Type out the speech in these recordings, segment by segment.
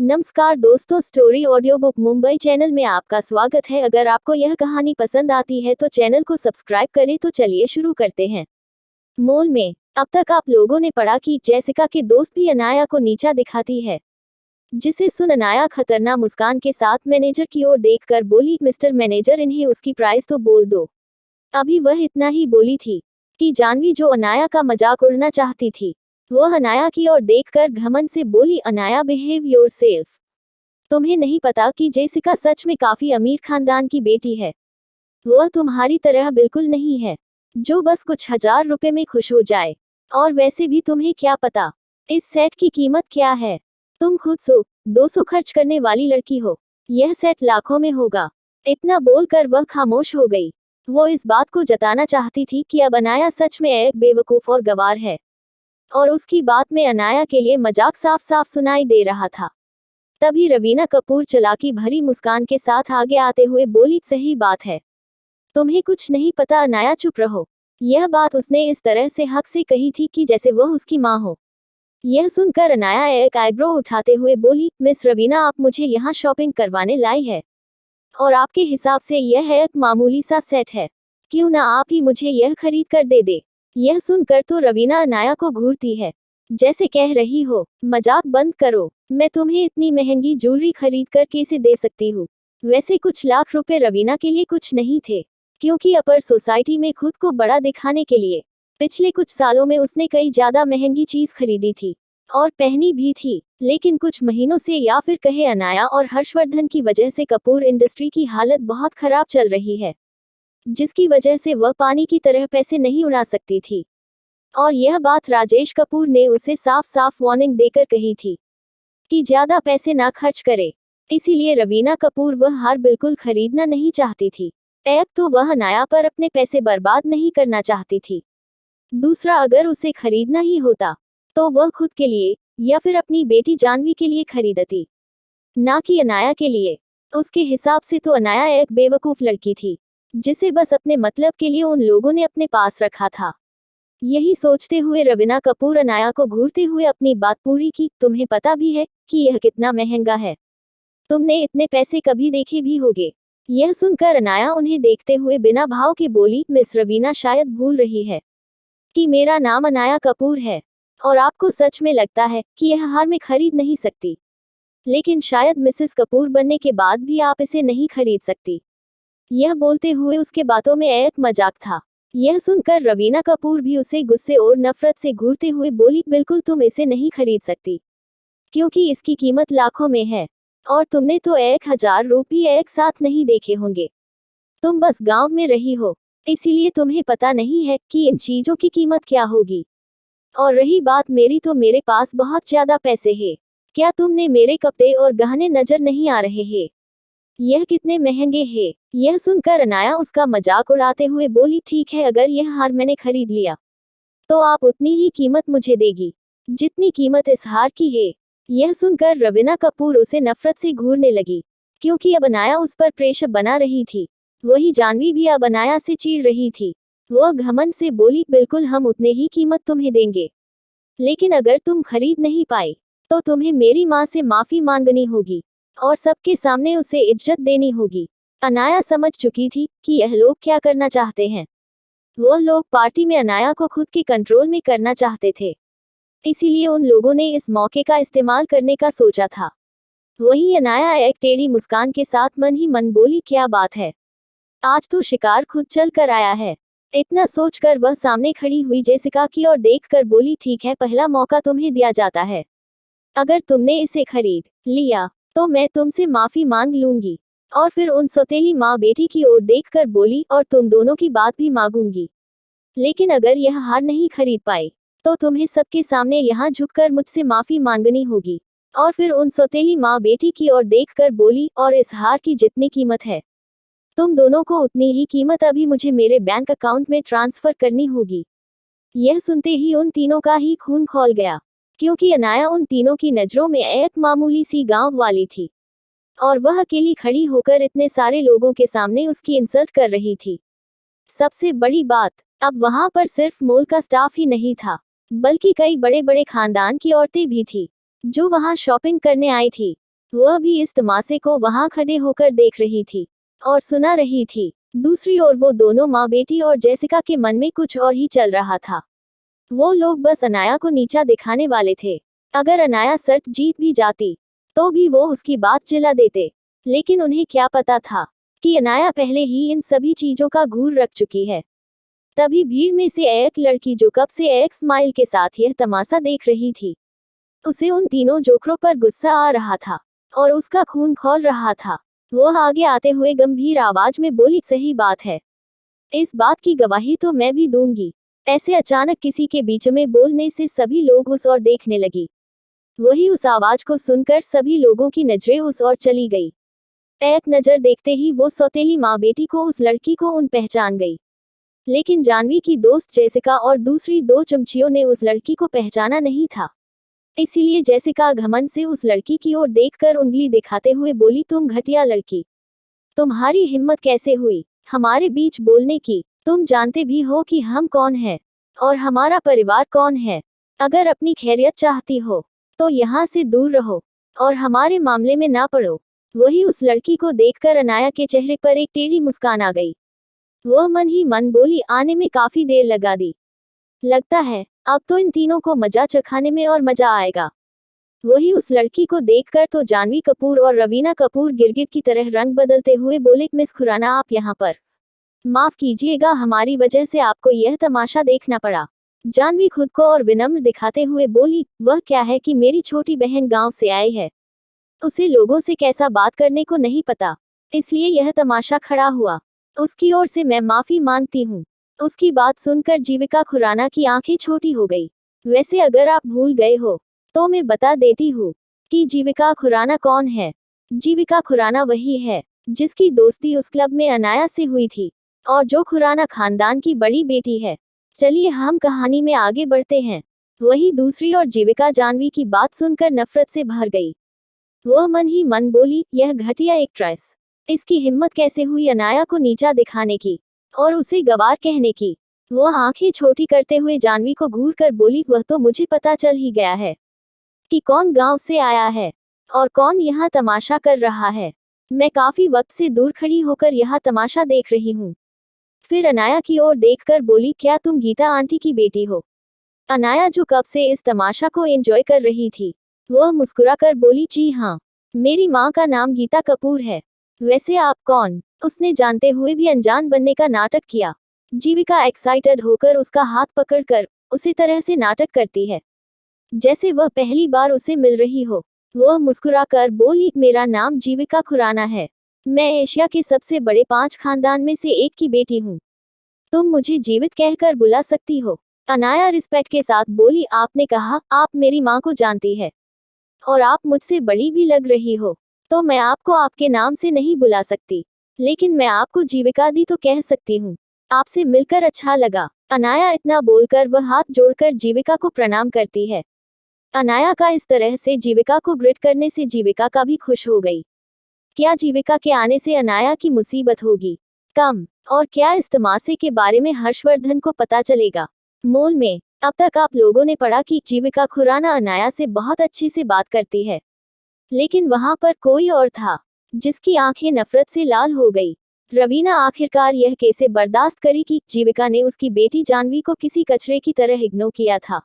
नमस्कार दोस्तों, story audio book Mumbai channel में आपका स्वागत है। अगर आपको यह कहानी पसंद आती है तो चैनल को सब्सक्राइब करें। तो चलिए शुरू करते हैं। मॉल में अब तक आप लोगों ने पढ़ा कि जेसिका के दोस्त भी अनाया को नीचा दिखाती है, जिसे सुन अनाया खतरनाक मुस्कान के साथ मैनेजर की ओर देखकर बोली, मिस्टर मैनेजर, इन्हें उसकी प्राइस तो बोल दो। अभी वह इतना ही बोली थी कि जानवी, जो अनाया का मजाक उड़ाना चाहती थी, वह अनाया की ओर देखकर घमंड से बोली, अनाया, बिहेव योरसेल्फ। तुम्हें नहीं पता कि जेसिका सच में काफी अमीर खानदान की बेटी है। वह तुम्हारी तरह बिल्कुल नहीं है, जो बस कुछ हजार रुपए में खुश हो जाए। और वैसे भी तुम्हें क्या पता इस सेट की कीमत क्या है? तुम खुद 100-200 खर्च करने वाली लड़की हो, यह सेट लाखों में होगा। इतना बोलकर वह खामोश हो गई। वो इस बात को जताना चाहती थी कि अब अनाया सच में एक बेवकूफ और गवार है, और उसकी बात में अनाया के लिए मजाक साफ साफ सुनाई दे रहा था। तभी रवीना कपूर चालाकी भरी मुस्कान के साथ आगे आते हुए बोली, सही बात है, तुम्हें कुछ नहीं पता अनाया, चुप रहो। यह बात उसने इस तरह से हक से कही थी कि जैसे वह उसकी माँ हो। यह सुनकर अनाया एक आईब्रो उठाते हुए बोली, मिस रवीना, आप मुझे यहाँ शॉपिंग करवाने लाई है, और आपके हिसाब से यह एक मामूली सा सेट है। क्यों ना आप ही मुझे यह खरीद कर दे दे। यह सुनकर तो रवीना अनाया को घूरती है, जैसे कह रही हो, मजाक बंद करो, मैं तुम्हें इतनी महंगी ज्वेलरी खरीद कर कैसे दे सकती हूँ। वैसे कुछ लाख रुपए रवीना के लिए कुछ नहीं थे, क्योंकि अपर सोसाइटी में खुद को बड़ा दिखाने के लिए पिछले कुछ सालों में उसने कई ज्यादा महंगी चीज खरीदी थी और पहनी भी थी। लेकिन कुछ महीनों से, या फिर कहे अनाया और हर्षवर्धन की वजह से, कपूर इंडस्ट्री की हालत बहुत खराब चल रही है, जिसकी वजह से वह पानी की तरह पैसे नहीं उड़ा सकती थी। और यह बात राजेश कपूर ने उसे साफ साफ वार्निंग देकर कही थी कि ज्यादा पैसे ना खर्च करे। इसीलिए रवीना कपूर वह हार बिल्कुल खरीदना नहीं चाहती थी। एक तो वह अनाया पर अपने पैसे बर्बाद नहीं करना चाहती थी, दूसरा अगर उसे खरीदना ही होता तो वह खुद के लिए या फिर अपनी बेटी जानवी के लिए खरीदती, ना कि अनाया के लिए। उसके हिसाब से तो अनाया एक बेवकूफ लड़की थी, जिसे बस अपने मतलब के लिए उन लोगों ने अपने पास रखा था। यही सोचते हुए रवीना कपूर अनाया को घूरते हुए अपनी बात पूरी की, तुम्हें पता भी है कि यह कितना महंगा है? तुमने इतने पैसे कभी देखे भी होगे? यह सुनकर अनाया उन्हें देखते हुए बिना भाव के बोली, मिस रवीना शायद भूल रही है कि मेरा नाम अनाया कपूर है, और आपको सच में लगता है कि यह हार मैं खरीद नहीं सकती, लेकिन शायद मिसेस कपूर बनने के बाद भी आप इसे नहीं खरीद सकती। यह बोलते हुए उसके बातों में एक मजाक था। यह सुनकर रवीना कपूर भी उसे गुस्से और नफरत से घूरते हुए बोली, बिल्कुल तुम इसे नहीं खरीद सकती, क्योंकि इसकी कीमत लाखों में है, और तुमने तो 1000 रुपये एक साथ नहीं देखे होंगे। तुम बस गांव में रही हो, इसीलिए तुम्हें पता नहीं है कि इन चीजों की कीमत क्या होगी। और रही बात मेरी, तो मेरे पास बहुत ज्यादा पैसे हैं। क्या तुमने मेरे कपड़े और गहने नजर नहीं आ रहे हैं? यह कितने महंगे हैं? यह सुनकर अनाया उसका मजाक उड़ाते हुए बोली, ठीक है, अगर यह हार मैंने खरीद लिया तो आप उतनी ही कीमत मुझे देगी जितनी कीमत इस हार की है। यह सुनकर रवीना कपूर उसे नफरत से घूरने लगी, क्योंकि अब अनाया उस पर प्रेशर बना रही थी। वही जानवी भी अब अनाया से चिढ़ रही थी। वह घमंड से बोली, बिल्कुल हम उतने ही कीमत तुम्हें देंगे, लेकिन अगर तुम खरीद नहीं पाए तो तुम्हें मेरी माँ से माफी मांगनी होगी, और सबके सामने उसे इज्जत देनी होगी। अनाया समझ चुकी थी कि यह लोग क्या करना चाहते हैं। वह लोग पार्टी में अनाया को खुद के कंट्रोल में करना चाहते थे, इसीलिए उन लोगों ने इस मौके का इस्तेमाल करने का सोचा था। वहीं अनाया एक टेढ़ी मुस्कान के साथ मन ही मन बोली, क्या बात है, आज तो शिकार खुद चल कर आया है। इतना सोचकर वह सामने खड़ी हुई जेसिका की ओर देखकर बोली, ठीक है, पहला मौका तुम्हें दिया जाता है। अगर तुमने इसे खरीद लिया तो मैं तुमसे माफी मांग लूंगी। और फिर उन सौतेली माँ बेटी की ओर देखकर बोली, और तुम दोनों की बात भी मांगूंगी, लेकिन अगर यह हार नहीं खरीद पाए तो तुम्हें सबके सामने यहाँ झुककर मुझसे माफी मांगनी होगी। और फिर उन सौतेली माँ बेटी की ओर देखकर बोली, और इस हार की जितनी कीमत है, तुम दोनों को उतनी ही कीमत अभी मुझे मेरे बैंक अकाउंट में ट्रांसफर करनी होगी। यह सुनते ही उन तीनों का ही खून खौल गया, क्योंकि अनाया उन तीनों की नजरों में एक मामूली सी गांव वाली थी, और वह अकेली खड़ी होकर इतने सारे लोगों के सामने उसकी इंसल्ट कर रही थी। सबसे बड़ी बात, अब वहां पर सिर्फ मॉल का स्टाफ ही नहीं था, बल्कि कई बड़े बड़े खानदान की औरतें भी थी, जो वहां शॉपिंग करने आई थी। वह भी इस तमाशे को वहां खड़े होकर देख रही थी और सुना रही थी। दूसरी ओर वो दोनों माँ बेटी और जेसिका के मन में कुछ और ही चल रहा था। वो लोग बस अनाया को नीचा दिखाने वाले थे। अगर अनाया सच जीत भी जाती तो भी वो उसकी बात चिल्ला देते। लेकिन उन्हें क्या पता था कि अनाया पहले ही इन सभी चीजों का घूर रख चुकी है। तभी भीड़ में से एक लड़की जो कब से एक स्माइल के साथ यह तमाशा देख रही थी, उसे उन तीनों जोकरों पर गुस्सा आ रहा था और उसका खून खौल रहा था। वह आगे आते हुए गंभीर आवाज में बोली, सही बात है, इस बात की गवाही तो मैं भी दूंगी। ऐसे अचानक किसी के बीच में बोलने से सभी लोग उस ओर देखने लगी। वही उस आवाज को सुनकर सभी लोगों की नजरें उस ओर चली गई। एक नजर देखते ही वो सौतेली माँ बेटी को, उस लड़की को उन पहचान गई। लेकिन जानवी की दोस्त जेसिका और दूसरी दो चमचियों ने उस लड़की को पहचाना नहीं था। इसीलिए जेसिका घमंड से उस लड़की की ओर देखकर उंगली दिखाते हुए बोली, तुम घटिया लड़की, तुम्हारी हिम्मत कैसे हुई हमारे बीच बोलने की? तुम जानते भी हो कि हम कौन हैं और हमारा परिवार कौन है। अगर अपनी खैरियत चाहती हो तो यहाँ से दूर रहो और हमारे मामले में ना पड़ो। वही उस लड़की को देखकर अनाया के चेहरे पर एक टेढ़ी मुस्कान आ गई। वह मन ही मन बोली, आने में काफी देर लगा दी, लगता है अब तो इन तीनों को मजा चखाने में और मजा आएगा। वही उस लड़की को देखकर तो जानवी कपूर और रवीना कपूर गिरगिट की तरह रंग बदलते हुए बोले, मिस खुराना आप यहाँ पर? माफ कीजिएगा, हमारी वजह से आपको यह तमाशा देखना पड़ा। जानवी खुद को और विनम्र दिखाते हुए बोली, वह क्या है कि मेरी छोटी बहन गांव से आई है, उसे लोगों से कैसा बात करने को नहीं पता, इसलिए यह तमाशा खड़ा हुआ। उसकी ओर से मैं माफी मांगती हूँ। उसकी बात सुनकर जीविका खुराना की आंखें छोटी हो गई। वैसे अगर आप भूल गए हो तो मैं बता देती हूँ कि जीविका खुराना कौन है। जीविका खुराना वही है जिसकी दोस्ती उस क्लब में अनाया से हुई थी और जो खुराना खानदान की बड़ी बेटी है। चलिए हम कहानी में आगे बढ़ते हैं। वहीं दूसरी ओर जीविका जानवी की बात सुनकर नफरत से भर गई। वह मन ही मन बोली, यह घटिया एक्ट्रेस, इसकी हिम्मत कैसे हुई अनाया को नीचा दिखाने की और उसे गवार कहने की। वह आंखें छोटी करते हुए जानवी को घूर कर बोली, वह तो मुझे पता चल ही गया है कि कौन गांव से आया है और कौन यहाँ तमाशा कर रहा है। मैं काफी वक्त से दूर खड़ी होकर यह तमाशा देख रही हूँ। फिर अनाया की ओर देखकर बोली, क्या तुम गीता आंटी की बेटी हो? अनाया जो कब से इस तमाशा को एंजॉय कर रही थी, वह मुस्कुराकर बोली, जी हाँ, मेरी माँ का नाम गीता कपूर है। वैसे आप कौन? उसने जानते हुए भी अनजान बनने का नाटक किया। जीविका एक्साइटेड होकर उसका हाथ पकड़कर उसी तरह से नाटक करती है जैसे वह पहली बार उसे मिल रही हो। वह मुस्कुराकर बोली, मेरा नाम जीविका खुराना है, मैं एशिया के सबसे बड़े 5 खानदान में से एक की बेटी हूँ। तुम मुझे जीवित कहकर बुला सकती हो। अनाया रिस्पेक्ट के साथ बोली, आपने कहा आप मेरी माँ को जानती है और आप मुझसे बड़ी भी लग रही हो, तो मैं आपको आपके नाम से नहीं बुला सकती, लेकिन मैं आपको जीविका दी तो कह सकती हूँ। आपसे मिलकर अच्छा लगा। अनाया इतना बोलकर वह हाथ जोड़कर जीविका को प्रणाम करती है। अनाया का इस तरह से जीविका को ग्रिट करने से जीविका का भी खुश हो गई। क्या जीविका के आने से अनाया की मुसीबत होगी कम, और क्या इस तमाशे के बारे में हर्षवर्धन को पता चलेगा? मोल में अब तक आप लोगों ने पढ़ा कि जीविका खुराना अनाया से बहुत अच्छे से बात करती है, लेकिन वहां पर कोई और था जिसकी आंखें नफरत से लाल हो गई। रवीना आखिरकार यह कैसे बर्दाश्त करी कि जीविका ने उसकी बेटी जानवी को किसी कचरे की तरह इग्नोर किया था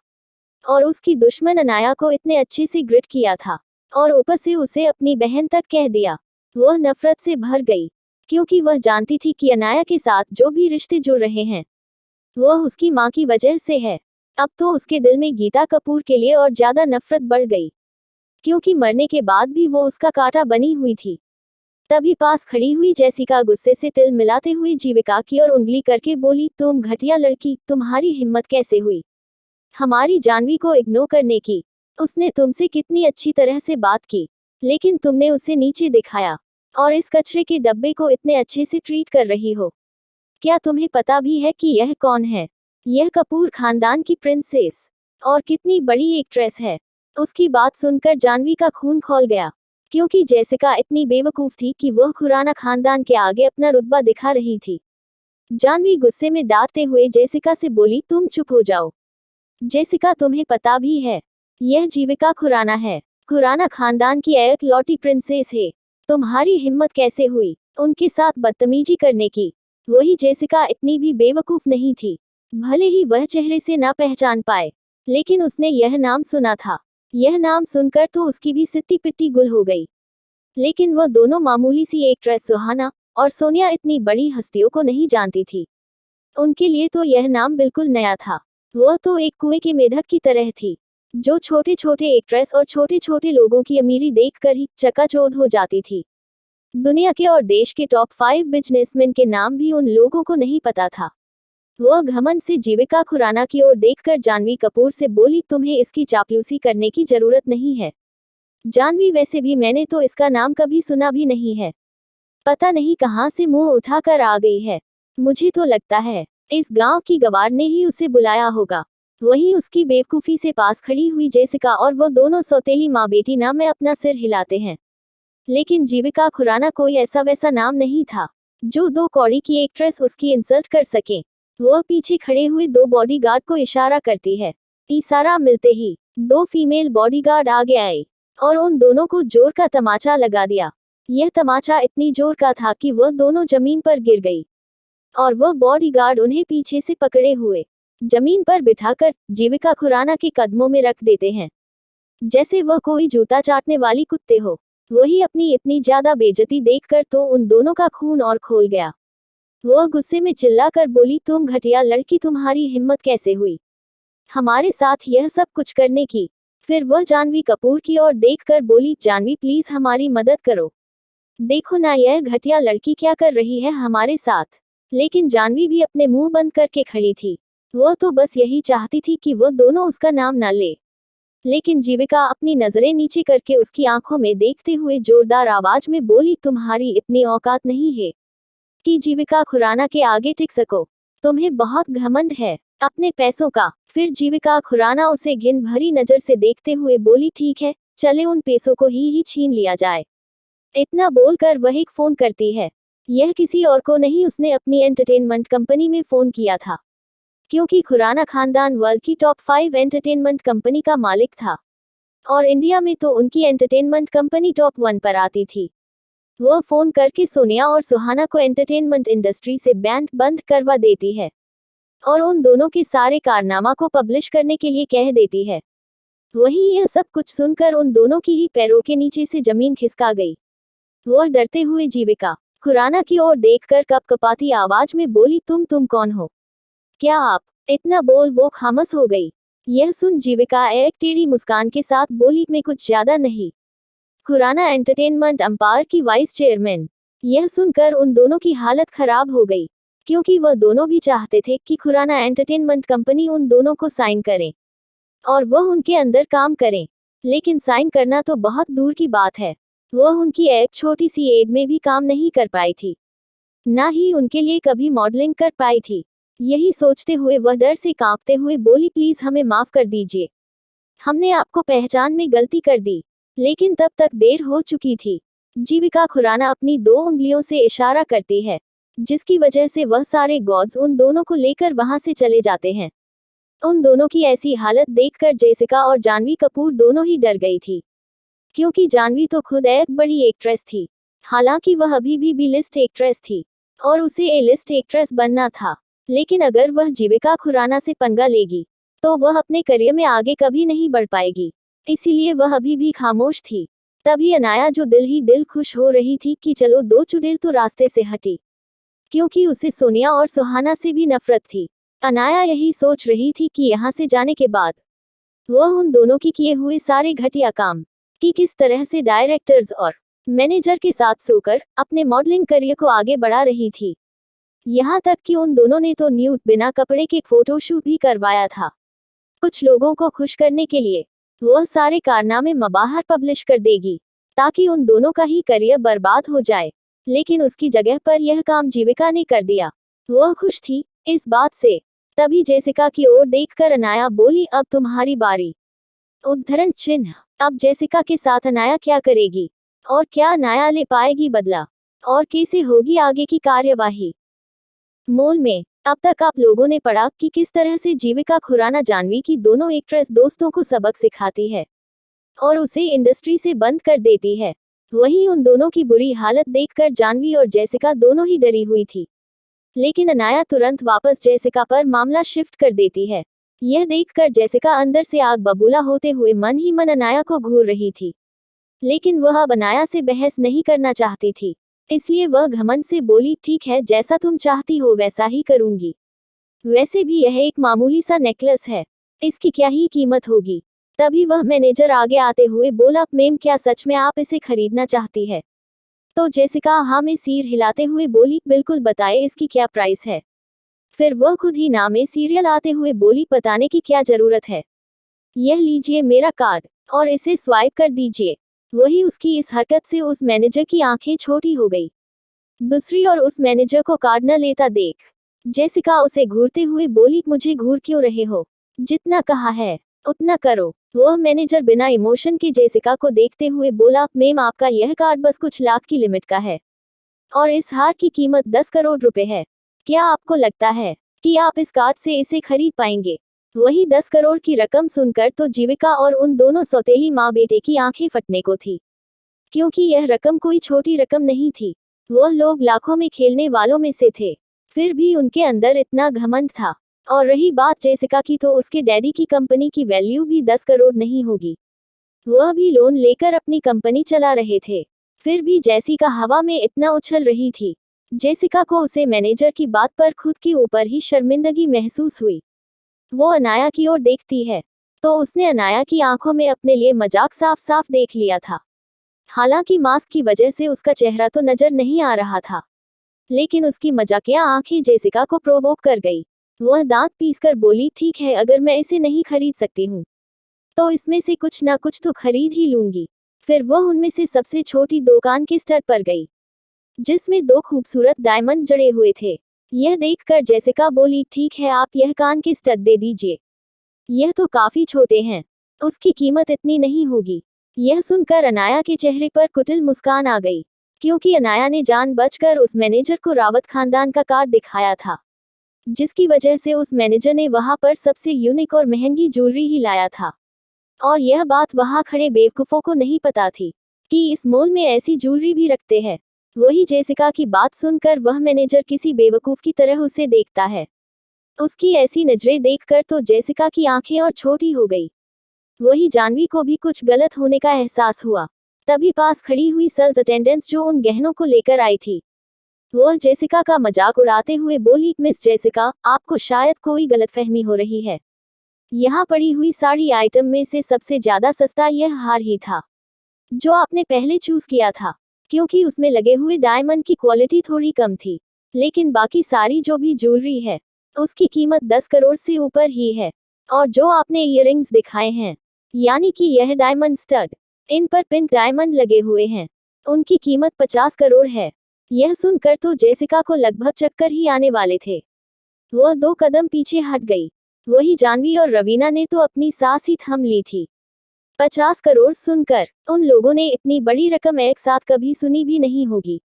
और उसकी दुश्मन अनाया को इतने अच्छे से ग्रिट किया था और ऊपर से उसे अपनी बहन तक कह दिया। वह नफरत से भर गई क्योंकि वह जानती थी कि अनाया के साथ जो भी रिश्ते जुड़ रहे हैं वह उसकी माँ की वजह से है। अब तो उसके दिल में गीता कपूर के लिए और ज्यादा नफरत बढ़ गई क्योंकि मरने के बाद भी वो उसका कांटा बनी हुई थी। तभी पास खड़ी हुई जेसिका गुस्से से तिल मिलाते हुए जीविका की ओर उंगली करके बोली, तुम घटिया लड़की, तुम्हारी हिम्मत कैसे हुई हमारी जानवी को इग्नोर करने की? उसने तुमसे कितनी अच्छी तरह से बात की, लेकिन तुमने उसे नीचे दिखाया और इस कचरे के डब्बे को इतने अच्छे से ट्रीट कर रही हो। क्या तुम्हें पता भी है कि यह कौन है? यह कपूर खानदान की प्रिंसेस और कितनी बड़ी एक्ट्रेस है। उसकी बात सुनकर जानवी का खून खौल गया क्योंकि जेसिका इतनी बेवकूफ थी कि वह खुराना खानदान के आगे अपना रुतबा दिखा रही थी। जानवी गुस्से में डांटते हुए जेसिका से बोली, तुम चुप हो जाओ। जेसिका, तुम्हें पता भी है यह जीविका खुराना है, खुराना खानदान की एक लौटी प्रिंसेस है। तुम्हारी हिम्मत कैसे हुई उनके साथ बदतमीजी करने की? वही जेसिका इतनी भी बेवकूफ नहीं थी। भले ही वह चेहरे से ना पहचान पाए, लेकिन उसने यह नाम सुना था। यह नाम सुनकर तो उसकी भी सिट्टी पिट्टी गुल हो गई। लेकिन वह दोनों मामूली सी एक्ट्रेस सुहाना और सोनिया इतनी बड़ी हस्तियों को नहीं जानती थी। उनके लिए तो यह नाम बिल्कुल नया था। वह तो एक कुएं के मेढक की तरह थी, जो छोटे छोटे एक्ट्रेस और छोटे छोटे लोगों की अमीरी देखकर ही चकाचौंध हो जाती थी। दुनिया के और देश के टॉप 5 बिजनेसमैन के नाम भी उन लोगों को नहीं पता था। वह घमंड से जीविका खुराना की ओर देखकर जानवी कपूर से बोली, तुम्हें इसकी चापलूसी करने की जरूरत नहीं है। जानवी, वैसे भी मैंने तो इसका नाम कभी सुना भी नहीं है। पता नहीं कहां से मुंह उठाकर आ गई है। मुझे तो लगता है इस गांव की गवार ने ही उसे बुलाया होगा। वहीं उसकी बेवकूफी से पास खड़ी हुई जेसिका और वो दोनों सौतेली माँ बेटी नाम में अपना सिर हिलाते हैं। लेकिन जीविका खुराना कोई ऐसा वैसा नाम नहीं था जो 2 कौड़ी की एक्ट्रेस उसकी इंसल्ट कर सके। वह पीछे खड़े हुए 2 बॉडीगार्ड को इशारा करती है। इशारा मिलते ही 2 फीमेल बॉडीगार्ड आगे आए और उन दोनों को जोर का तमाचा लगा दिया। यह तमाचा इतनी जोर का था कि वह दोनों जमीन पर गिर गई और वह बॉडीगार्ड उन्हें पीछे से पकड़े हुए जमीन पर बिठाकर जीविका खुराना के कदमों में रख देते हैं, जैसे वह कोई जूता चाटने वाली कुत्ते हो। वही अपनी इतनी ज्यादा बेइज्जती देखकर तो उन दोनों का खून और खोल गया। वह गुस्से में चिल्लाकर बोली, तुम घटिया लड़की, तुम्हारी हिम्मत कैसे हुई हमारे साथ यह सब कुछ करने की? फिर वह जानवी कपूर की ओर देखकर बोली, जानवी प्लीज हमारी मदद करो। देखो ना यह घटिया लड़की क्या कर रही है हमारे साथ। लेकिन जानवी भी अपने मुंह बंद करके खड़ी थी। वह तो बस यही चाहती थी कि वह दोनों उसका नाम न ले। लेकिन जीविका अपनी नजरें नीचे करके उसकी आंखों में देखते हुए जोरदार आवाज में बोली, तुम्हारी इतनी औकात नहीं है कि जीविका खुराना के आगे टिक सको। तुम्हें बहुत घमंड है अपने पैसों का। फिर जीविका खुराना उसे घिन भरी नजर से देखते हुए बोली, ठीक है, चले उन पैसों को ही छीन लिया जाए। इतना बोलकर वह एक फोन करती है। यह किसी और को नहीं, उसने अपनी एंटरटेनमेंट कंपनी में फोन किया था, क्योंकि खुराना खानदान वर्ल्ड की टॉप 5 एंटरटेनमेंट कंपनी का मालिक था और इंडिया में तो उनकी एंटरटेनमेंट कंपनी टॉप 1 पर आती थी। वह फोन करके सोनिया और सुहाना को एंटरटेनमेंट इंडस्ट्री से बैन बंद करवा देती है और उन दोनों के सारे कारनामा को पब्लिश करने के लिए कह देती है। वहीं यह सब कुछ सुनकर उन दोनों की ही पैरों के नीचे से जमीन खिसका गई। वह डरते हुए जीविका खुराना की ओर देखकर कपकपाती आवाज में बोली, तुम कौन हो? क्या आप? इतना बोल वो खामोश हो गई। यह सुन जीविका एक टेढ़ी मुस्कान के साथ बोली, मैं कुछ ज्यादा नहीं, खुराना एंटरटेनमेंट अंपायर की वाइस चेयरमैन। यह सुनकर उन दोनों की हालत खराब हो गई, क्योंकि वह दोनों भी चाहते थे कि खुराना एंटरटेनमेंट कंपनी उन दोनों को साइन करे और वह उनके अंदर काम करें। लेकिन साइन करना तो बहुत दूर की बात है, वह उनकी एक छोटी सी एड में भी काम नहीं कर पाई थी, ना ही उनके लिए कभी मॉडलिंग कर पाई थी। यही सोचते हुए वह डर से कांपते हुए बोली, प्लीज हमें माफ कर दीजिए, हमने आपको पहचान में गलती कर दी। लेकिन तब तक देर हो चुकी थी। जीविका खुराना अपनी 2 उंगलियों से इशारा करती है, जिसकी वजह से वह सारे गॉड्स उन दोनों को लेकर वहां से चले जाते हैं। उन दोनों की ऐसी हालत देखकर जेसिका और जानवी कपूर दोनों ही डर गई थी, क्योंकि जानवी तो खुद एक बड़ी एक्ट्रेस थी। हालांकि वह अभी भी बी लिस्ट एक्ट्रेस थी और उसे ए लिस्ट एक्ट्रेस बनना था। लेकिन अगर वह जीविका खुराना से पंगा लेगी तो वह अपने करियर में आगे कभी नहीं बढ़ पाएगी। इसीलिए वह अभी भी खामोश थी। तभी अनाया, जो दिल ही दिल खुश हो रही थी कि चलो 2 चुड़ैल तो रास्ते से हटी, क्योंकि उसे सोनिया और सुहाना से भी नफरत थी। अनाया यही सोच रही थी कि यहाँ से जाने के बाद वह उन दोनों की किए हुए सारे घटिया काम कि किस तरह से डायरेक्टर्स और मैनेजर के साथ सोकर अपने मॉडलिंग करियर को आगे बढ़ा रही थी। यहाँ तक कि उन दोनों ने तो न्यूड बिना कपड़े के फोटोशूट भी करवाया था। कुछ लोगों को खुश करने के लिए वह सारे कारनामे बाहर पब्लिश कर देगी, ताकि उन दोनों का ही करियर बर्बाद हो जाए। लेकिन उसकी जगह पर यह काम जीविका ने कर दिया। वह खुश थी इस बात से। तभी जेसिका की ओर देखकर अनाया बोली, अब तुम्हारी बारी। उद्धरण चिन्ह। अब जेसिका के साथ अनाया क्या करेगी और क्या अनाया ले पाएगी बदला और कैसे होगी आगे की कार्यवाही? मोल में अब तक आप लोगों ने पढ़ा कि किस तरह से जीविका खुराना जानवी की दोनों एक्ट्रेस दोस्तों को सबक सिखाती है। और उसे इंडस्ट्री से बंद कर देती है। वहीं उन दोनों की बुरी हालत देखकर जानवी और जेसिका दोनों ही डरी हुई थी। लेकिन अनाया तुरंत वापस जेसिका पर मामला शिफ्ट कर देती है। यह देखकर जेसिका अंदर से आग बबूला होते हुए मन ही मन अनाया को घूर रही थी। लेकिन वह अब अनाया से बहस नहीं करना चाहती थी। इसलिए वह घमंड से बोली, ठीक है, जैसा तुम चाहती हो वैसा ही करूंगी। वैसे भी यह एक मामूली सा नेकलेस है, इसकी क्या ही कीमत होगी। तभी वह मैनेजर आगे आते हुए बोला, मैम क्या सच में आप इसे खरीदना चाहती है? तो जेसिका हाँ में सिर हिलाते हुए बोली, बिल्कुल, बताए इसकी क्या प्राइस है। फिर वह खुद ही नाम में सीरियल आते हुए बोली, बताने की क्या जरूरत है, यह लीजिए मेरा कार्ड और इसे स्वाइप कर दीजिए। वही उसकी इस हरकत से उस मैनेजर की आंखें छोटी हो गई। दूसरी ओर उस मैनेजर को कार्ड न लेता देख जेसिका उसे घूरते हुए बोली, मुझे घूर क्यों रहे हो, जितना कहा है उतना करो। वह मैनेजर बिना इमोशन के जेसिका को देखते हुए बोला, मैम आपका यह कार्ड बस कुछ लाख की लिमिट का है और इस हार की कीमत 10 करोड़ रुपए है। क्या आपको लगता है कि आप इस कार्ड से इसे खरीद पाएंगे? वही 10 करोड़ की रकम सुनकर तो जीविका और उन दोनों सौतेली माँ बेटे की आंखें फटने को थी, क्योंकि यह रकम कोई छोटी रकम नहीं थी। वह लोग लाखों में खेलने वालों में से थे, फिर भी उनके अंदर इतना घमंड था। और रही बात जेसिका की, तो उसके डैडी की कंपनी की वैल्यू भी 10 करोड़ नहीं होगी। वह भी लोन लेकर अपनी कंपनी चला रहे थे। फिर भी जेसिका हवा में इतना उछल रही थी। जेसिका को उसे मैनेजर की बात पर खुद के ऊपर ही शर्मिंदगी महसूस हुई। वो अनाया की ओर देखती है तो उसने अनाया की आंखों में अपने लिए मजाक साफ साफ देख लिया था। हालांकि मास्क की वजह से उसका चेहरा तो नजर नहीं आ रहा था, लेकिन उसकी मजाकिया आंखें जेसिका को प्रोवोक कर गई। वह दांत पीसकर बोली, ठीक है, अगर मैं इसे नहीं खरीद सकती हूँ तो इसमें से कुछ ना कुछ तो खरीद ही लूंगी। फिर वह उनमें से सबसे छोटी दुकान के स्टड पर गई, जिसमें 2 खूबसूरत डायमंड जड़े हुए थे। यह देखकर जेसिका बोली, ठीक है, आप यह कान के स्टड दे दीजिए, यह तो काफी छोटे हैं, उसकी कीमत इतनी नहीं होगी। यह सुनकर अनाया के चेहरे पर कुटिल मुस्कान आ गई, क्योंकि अनाया ने जानबूझकर उस मैनेजर को रावत खानदान का कार्ड दिखाया था, जिसकी वजह से उस मैनेजर ने वहां पर सबसे यूनिक और महंगी ज्वेलरी ही लाया था। और यह बात वहां खड़े बेवकूफों को नहीं पता थी कि इस मॉल में ऐसी ज्वेलरी भी रखते हैं। वही जेसिका की बात सुनकर वह मैनेजर किसी बेवकूफ की तरह उसे देखता है। उसकी ऐसी नजरें देखकर तो जेसिका की आंखें और छोटी हो गई। वही जानवी को भी कुछ गलत होने का एहसास हुआ। तभी पास खड़ी हुई सेल्स अटेंडेंट जो उन गहनों को लेकर आई थी, वह जेसिका का मजाक उड़ाते हुए बोली, मिस जेसिका, आपको शायद कोई गलतफहमी हो रही है। यहाँ पड़ी हुई सारी आइटम में से सबसे ज्यादा सस्ता यह हार ही था जो आपने पहले चूज किया था, क्योंकि उसमें लगे हुए डायमंड की क्वालिटी थोड़ी कम थी। लेकिन बाकी सारी जो भी ज्वेलरी है उसकी कीमत 10 करोड़ से ऊपर ही है। और जो आपने इयररिंग्स दिखाए हैं, यानी कि यह डायमंड स्टड, इन पर पिंक डायमंड लगे हुए हैं, उनकी कीमत 50 करोड़ है। यह सुनकर तो जेसिका को लगभग चक्कर ही आने वाले थे। वह 2 कदम पीछे हट गई। वही जानवी और रवीना ने तो अपनी सांस ही थम ली थी। 50 करोड़ सुनकर उन लोगों ने इतनी बड़ी रकम एक साथ कभी सुनी भी नहीं होगी।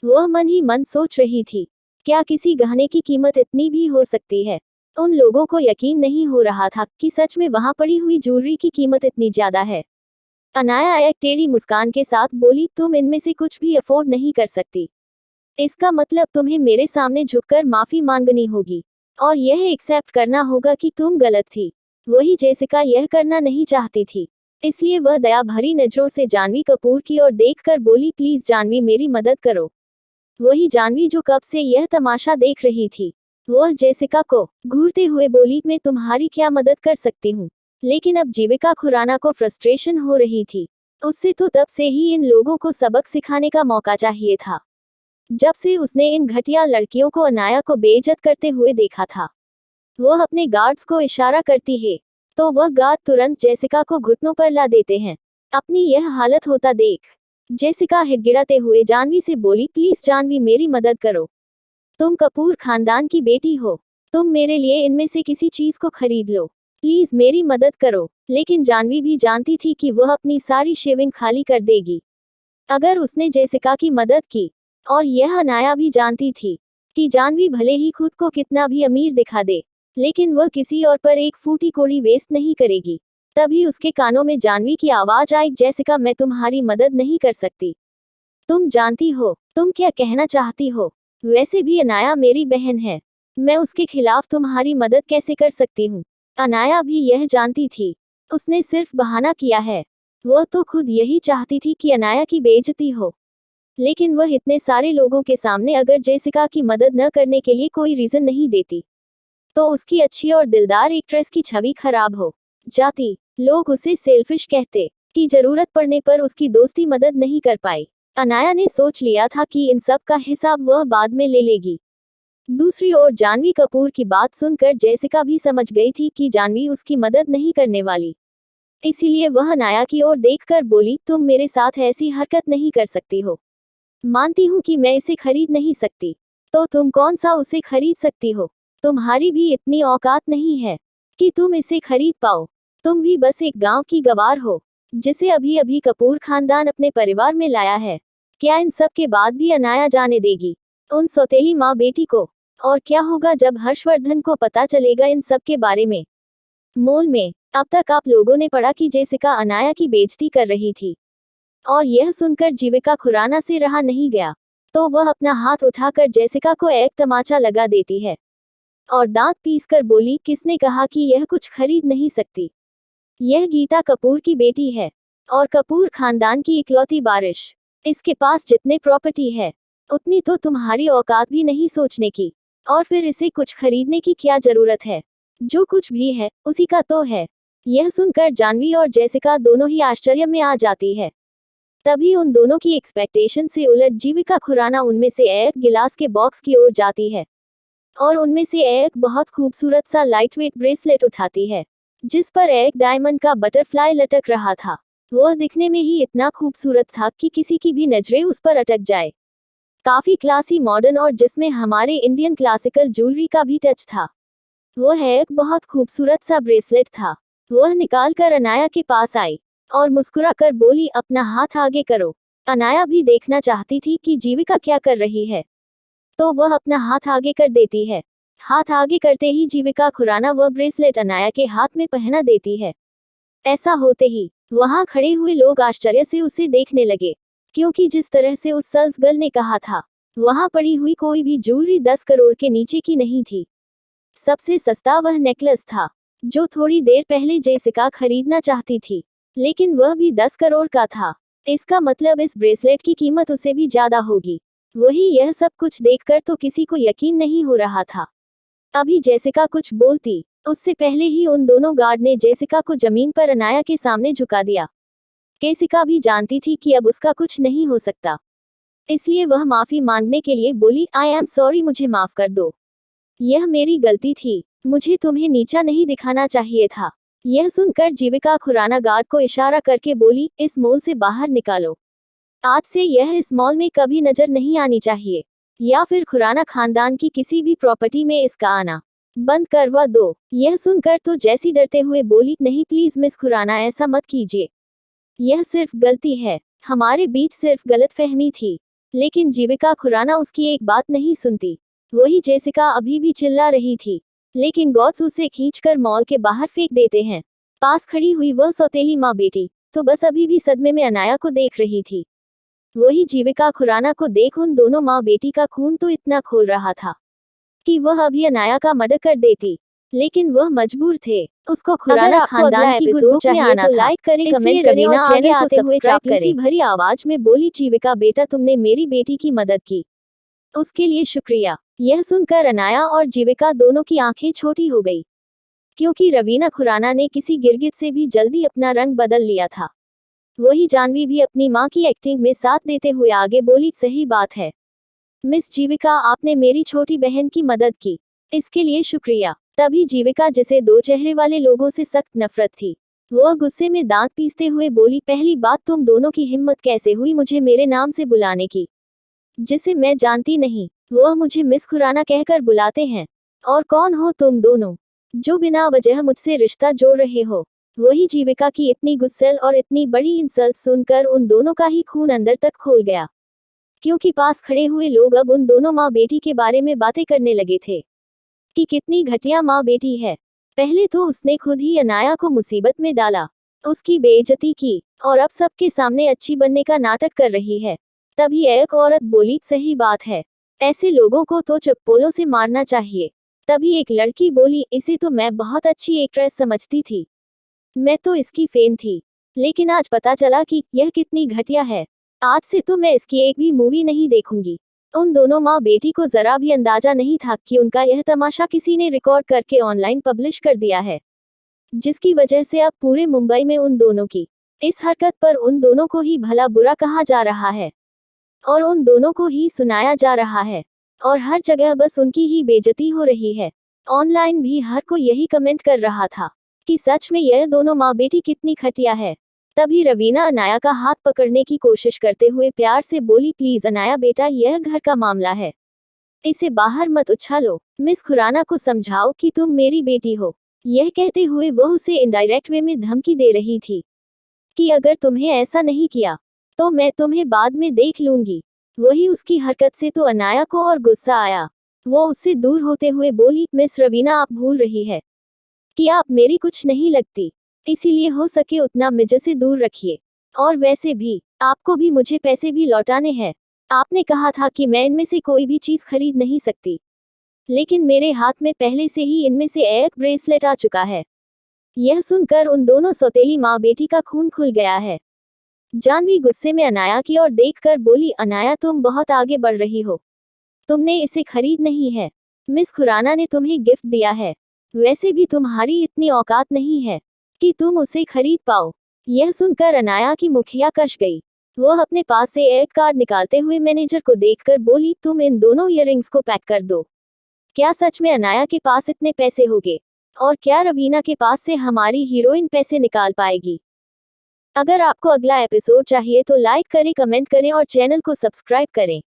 वह मन ही मन सोच रही थी, क्या किसी गहने की कीमत इतनी भी हो सकती है? उन लोगों को यकीन नहीं हो रहा था कि सच में वहां पड़ी हुई ज्वेलरी की कीमत इतनी ज्यादा है। अनाया एक टेढ़ी मुस्कान के साथ बोली, तुम इनमें से कुछ भी अफोर्ड नहीं कर सकती। इसका मतलब तुम्हें मेरे सामने झुककर माफी मांगनी होगी और यह एक्सेप्ट करना होगा कि तुम गलत थी। वही जेसिका यह करना नहीं चाहती थी, इसलिए वह दया भरी नजरों से जानवी कपूर की ओर देखकर बोली, प्लीज जानवी, मेरी मदद करो। वही जानवी जो कब से यह तमाशा देख रही थी, वह जेसिका को घूरते हुए बोली, मैं तुम्हारी क्या मदद कर सकती हूँ? लेकिन अब जीविका खुराना को फ्रस्ट्रेशन हो रही थी। उससे तो तब से ही इन लोगों को सबक सिखाने का मौका चाहिए था, जब से उसने इन घटिया लड़कियों को अनाया को बेइज्जत करते हुए देखा था। वह अपने गार्ड्स को इशारा करती है तो वह गार्ड तुरंत जेसिका को घुटनों पर ला देते हैं। अपनी यह हालत होता देख जेसिका हिड़गिड़ाते हुए जानवी से बोली, प्लीज जानवी, मेरी मदद करो। तुम कपूर खानदान की बेटी हो, तुम मेरे लिए इनमें से किसी चीज को खरीद लो, प्लीज मेरी मदद करो। लेकिन जानवी भी जानती थी कि वह अपनी सारी शेविंग खाली कर देगी अगर उसने जेसिका की मदद की। और यह अनाया भी जानती थी कि जानवी भले ही खुद को कितना भी अमीर दिखा दे, लेकिन वह किसी और पर एक फूटी कोड़ी वेस्ट नहीं करेगी। तभी उसके कानों में जानवी की आवाज आई, जेसिका मैं तुम्हारी मदद नहीं कर सकती। तुम जानती हो तुम क्या कहना चाहती हो। वैसे भी अनाया मेरी बहन है, मैं उसके खिलाफ तुम्हारी मदद कैसे कर सकती हूँ। अनाया भी यह जानती थी, उसने सिर्फ बहाना किया है। वह तो खुद यही चाहती थी कि अनाया की बेइज्जती हो, लेकिन वह इतने सारे लोगों के सामने अगर जेसिका की मदद न करने के लिए कोई रीजन नहीं देती, तो उसकी अच्छी और दिलदार एक्ट्रेस की छवि खराब हो जाती। लोग उसे सेल्फिश कहते कि जरूरत पड़ने पर उसकी दोस्ती मदद नहीं कर पाई। अनाया ने सोच लिया था कि इन सब का हिसाब वह बाद में ले लेगी। दूसरी ओर जानवी कपूर की बात सुनकर जेसिका भी समझ गई थी कि जानवी उसकी मदद नहीं करने वाली। इसीलिए वह अनाया की ओर देखकर बोली, तुम मेरे साथ ऐसी हरकत नहीं कर सकती हो। मानती हूँ कि मैं इसे खरीद नहीं सकती, तो तुम कौन सा उसे खरीद सकती हो। तुम्हारी भी इतनी औकात नहीं है कि तुम इसे खरीद पाओ। तुम भी बस एक गांव की गवार हो, जिसे अभी अभी कपूर खानदान अपने परिवार में लाया है। क्या इन सब के बाद भी अनाया जाने देगी उन सौतेली माँ बेटी को। और क्या होगा जब हर्षवर्धन को पता चलेगा इन सब के बारे में। मोल में अब तक आप लोगों ने पढ़ा कि जेसिका अनाया की बेइज्जती कर रही थी, और यह सुनकर जीविका खुराना से रहा नहीं गया, तो वह अपना हाथ उठाकर जेसिका को एक तमाचा लगा देती है और दांत पीसकर बोली, किसने कहा कि यह कुछ खरीद नहीं सकती। यह गीता कपूर की बेटी है और कपूर खानदान की इकलौती बारिश। इसके पास जितने प्रॉपर्टी है उतनी तो तुम्हारी औकात भी नहीं सोचने की, और फिर इसे कुछ खरीदने की क्या जरूरत है। जो कुछ भी है उसी का तो है। यह सुनकर जानवी और जेसिका दोनों ही आश्चर्य में आ जाती है। तभी उन दोनों की एक्सपेक्टेशन से उलट जीविका खुराना उनमें से एक गिलास के बॉक्स की ओर जाती है और उनमें से एक बहुत खूबसूरत सा लाइटवेट ब्रेसलेट उठाती है, जिस पर एक डायमंड का बटरफ्लाई लटक रहा था। वह दिखने में ही इतना खूबसूरत था कि किसी की भी नजरें उस पर अटक जाए। काफी क्लासी, मॉडर्न और जिसमें हमारे इंडियन क्लासिकल ज्वेलरी का भी टच था। वह एक बहुत खूबसूरत सा ब्रेसलेट था। वह निकाल कर अनाया के पास आई और मुस्कुराकर बोली, अपना हाथ आगे करो। अनाया भी देखना चाहती थी कि जीविका क्या कर रही है, तो वह अपना हाथ आगे कर देती है। हाथ आगे करते ही जीविका खुराना वह ब्रेसलेट अनाया के हाथ में पहना देती है। ऐसा होते ही वहां खड़े हुए लोग आश्चर्य से उसे देखने लगे, क्योंकि जिस तरह से उस सेल्स गर्ल ने कहा था, वहां पड़ी हुई कोई भी ज्वेलरी 10 करोड़ के नीचे की नहीं थी। सबसे सस्ता वह नेकलेस था, जो थोड़ी देर पहले जेसिका खरीदना चाहती थी, लेकिन वह भी 10 करोड़ का था। इसका मतलब इस ब्रेसलेट की कीमत उसे भी ज्यादा होगी। वही यह सब कुछ देखकर तो किसी को यकीन नहीं हो रहा था। अभी जेसिका कुछ बोलती उससे पहले ही उन दोनों गार्ड ने जेसिका को जमीन पर अनाया के सामने झुका दिया। जेसिका भी जानती थी कि अब उसका कुछ नहीं हो सकता, इसलिए वह माफी मांगने के लिए बोली, आई एम सॉरी, मुझे माफ कर दो। यह मेरी गलती थी, मुझे तुम्हें नीचा नहीं दिखाना चाहिए था। यह सुनकर जीविका खुराना गार्ड को इशारा करके बोली, इस मॉल से बाहर निकालो। आज से यह इस मॉल में कभी नजर नहीं आनी चाहिए, या फिर खुराना खानदान की किसी भी प्रॉपर्टी में इसका आना बंद करवा दो। यह सुनकर तो जैसी डरते हुए बोली, नहीं प्लीज मिस खुराना, ऐसा मत कीजिए। यह सिर्फ गलती है, हमारे बीच सिर्फ गलतफहमी थी। लेकिन जीविका खुराना उसकी एक बात नहीं सुनती। वही जेसिका अभी भी चिल्ला रही थी, लेकिन गॉड्स उसे खींचकर मॉल के बाहर फेंक देते हैं। पास खड़ी हुई वह सौतेली माँ बेटी तो बस अभी भी सदमे में अनाया को देख रही थी। वही जीविका खुराना को देख उन दोनों माँ बेटी का खून तो इतना खोल रहा था कि वह अभी अनाया का मर्डर कर देती, लेकिन वह मजबूर थे। उसको खुराना खानदान की गुड बुक में आना था। लाइक करें, कमेंट करें और चैनल को सब्सक्राइब करें। भरी आवाज में बोली, जीविका बेटा, तुमने मेरी बेटी की मदद की, उसके लिए शुक्रिया। यह सुनकर अनाया और जीविका दोनों की आंखें छोटी हो गई, क्योंकि रवीना खुराना ने किसी गिरगिट से भी जल्दी अपना रंग बदल लिया था। वही जानवी भी अपनी मां की एक्टिंग में साथ देते हुए आगे बोली, सही बात है मिस जीविका, आपने मेरी छोटी बहन की मदद की, इसके लिए शुक्रिया। तभी जीविका, जिसे दो चेहरे वाले लोगों से सख्त नफरत थी, वह गुस्से में दांत पीसते हुए बोली, पहली बात, तुम दोनों की हिम्मत कैसे हुई मुझे मेरे नाम से बुलाने की, जिसे मैं जानती नहीं। वह मुझे मिस खुराना कहकर बुलाते हैं। और कौन हो तुम दोनों जो बिना वजह मुझसे रिश्ता जोड़ रहे हो। वही जीविका की इतनी गुस्सेल और इतनी बड़ी इंसल्ट सुनकर उन दोनों का ही खून अंदर तक खोल गया, क्योंकि पास खड़े हुए लोग अब उन दोनों माँ बेटी के बारे में बातें करने लगे थे कि कितनी घटिया माँ बेटी है। पहले तो उसने खुद ही अनाया को मुसीबत में डाला, उसकी बेइज्जती की, और अब सबके सामने अच्छी बनने का नाटक कर रही है। तभी एक औरत बोली, सही बात है, ऐसे लोगों को तो चप्पलों से मारना चाहिए। तभी एक लड़की बोली, इसे तो मैं बहुत अच्छी एक्ट्रेस समझती थी, मैं तो इसकी फैन थी, लेकिन आज पता चला कि यह कितनी घटिया है। आज से तो मैं इसकी एक भी मूवी नहीं देखूंगी। उन दोनों माँ बेटी को जरा भी अंदाजा नहीं था कि उनका यह तमाशा किसी ने रिकॉर्ड करके ऑनलाइन पब्लिश कर दिया है, जिसकी वजह से अब पूरे मुंबई में उन दोनों की इस हरकत पर उन दोनों को ही भला बुरा कहा जा रहा है, और उन दोनों को ही सुनाया जा रहा है, और हर जगह बस उनकी ही बेइज्जती हो रही है। ऑनलाइन भी हर कोई यही कमेंट कर रहा था कि सच में यह दोनों माँ बेटी कितनी घटिया है। तभी रवीना अनाया का हाथ पकड़ने की कोशिश करते हुए प्यार से बोली, प्लीज अनाया बेटा, यह घर का मामला है, इसे बाहर मत उछालो। मिस खुराना को समझाओ कि तुम मेरी बेटी हो। यह कहते हुए वह उसे इनडायरेक्ट वे में धमकी दे रही थी कि अगर तुम्हें ऐसा नहीं किया तो मैं तुम्हें बाद में देख लूंगी। वही उसकी हरकत से तो अनाया को और गुस्सा आया। वो उससे दूर होते हुए बोली, मिस रवीना, आप भूल रही है कि आप मेरी कुछ नहीं लगती, इसीलिए हो सके उतना मुझे से दूर रखिए। और वैसे भी आपको भी मुझे पैसे भी लौटाने हैं। आपने कहा था कि मैं इनमें से कोई भी चीज खरीद नहीं सकती, लेकिन मेरे हाथ में पहले से ही इनमें से एक ब्रेसलेट आ चुका है। यह सुनकर उन दोनों सौतेली माँ बेटी का खून खुल गया है। जानवी गुस्से में अनाया की ओर देखकर बोली, अनाया तुम बहुत आगे बढ़ रही हो, तुमने इसे खरीद नहीं है, मिस खुराना ने तुम्हें गिफ्ट दिया है। वैसे भी तुम्हारी इतनी औकात नहीं है कि तुम उसे खरीद पाओ। यह सुनकर अनाया की मुखिया कश गई। वह अपने पास से एक कार्ड निकालते हुए मैनेजर को देखकर बोली, तुम इन दोनों इयररिंग्स को पैक कर दो। क्या सच में अनाया के पास इतने पैसे होंगे? और क्या रवीना के पास से हमारी हीरोइन पैसे निकाल पाएगी? अगर आपको अगला एपिसोड चाहिए तो लाइक करें, कमेंट करें और चैनल को सब्सक्राइब करें।